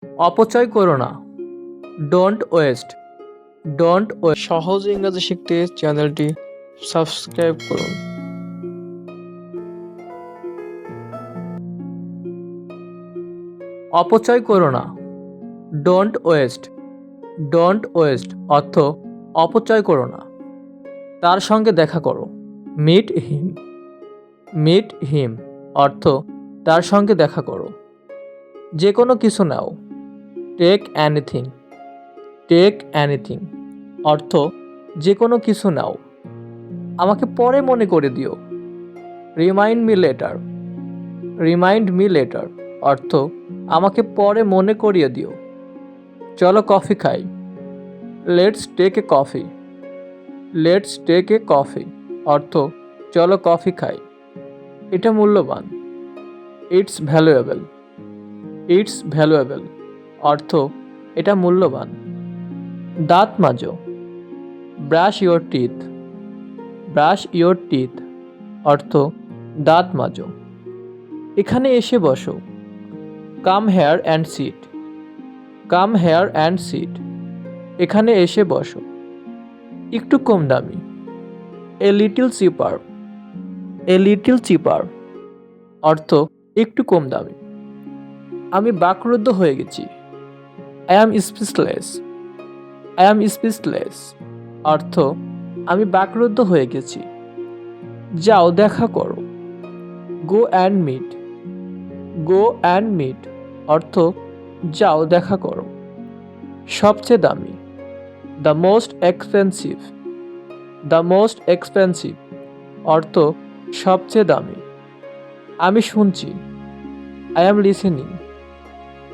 অপচয় করো না। Don't waste. Don't waste. সহজ ইংরেজি শিখতে চ্যানেলটি সাবস্ক্রাইব করুন। অপচয় করো না। Don't waste. ডোন্ট ওয়েস্ট অর্থ অপচয় করো না। তার সঙ্গে দেখা করো। Meet him. মিট হিম অর্থ তার সঙ্গে দেখা করো। যে কোনো কিছু নাও। Take anything. টেক এনিথিং অর্থ যে কোনো কিছু নাও। আমাকে পরে মনে করে দিও। Remind me later. Remind me later অর্থ আমাকে পরে মনে করিয়ে দিও। চলো কফি খাই। Let's take a coffee. Let's take a coffee অর্থ চলো কফি খাই। এটা মূল্যবান। It's valuable. ইটস ভ্যালুয়েবল অর্থ এটা মূল্যবান। দাঁত মাজো। Brush your teeth. Brush your teeth অর্থ দাঁত মাজো। এখানে এসে বসো। Come here and sit. Come here and sit এখানে এসে বসো। একটু কম দামি। A little cheaper. A little cheaper অর্থ একটু কম দামি। আমি বাকরুদ্ধ হয়ে গেছি। I am speechless. I am speechless অর্থ আমি বাকরুদ্ধ হয়ে গেছি। যাও দেখা করো। Go and meet. Go and meet অর্থ যাও দেখা করো। সবচেয়ে দামি। The most expensive. The most expensive অর্থ সবচেয়ে দামি। আমি শুনছি। I am listening.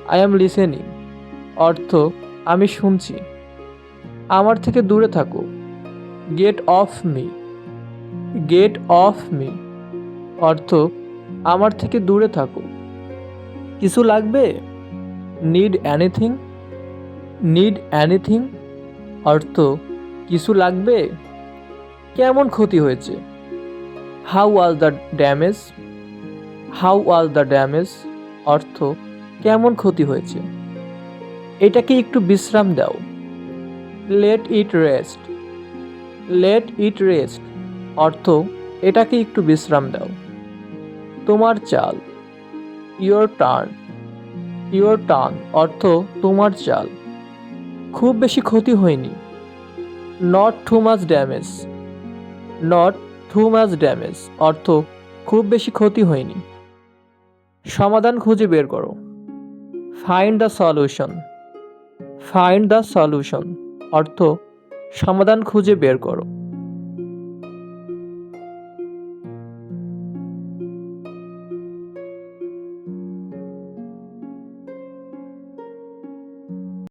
I am listening অর্থ আমি শুনছি। আমার থেকে দূরে থাকো। Get off me. Get off me অর্থ আমার থেকে দূরে থাকো। কিছু লাগবে? Need anything. নিড এনিথিং অর্থ কিছু লাগবে? কেমন ক্ষতি হয়েছে? How was the damage. How was the damage অর্থ কেমন ক্ষতি হয়েছে? এটাকে একটু বিশ্রাম দাও। Let it rest. Let it rest অর্থ এটাকে একটু বিশ্রাম দাও। তোমার চাল। Your turn. ইয়োর টার্ন অর্থ তোমার চাল। খুব বেশি ক্ষতি হয়নি। Not too much damage. Not too much damage অর্থ খুব বেশি ক্ষতি হয়নি। সমাধান খুঁজে বের করো। Find the solution. Find the solution অর্থ সমাধান খুঁজে বের করো।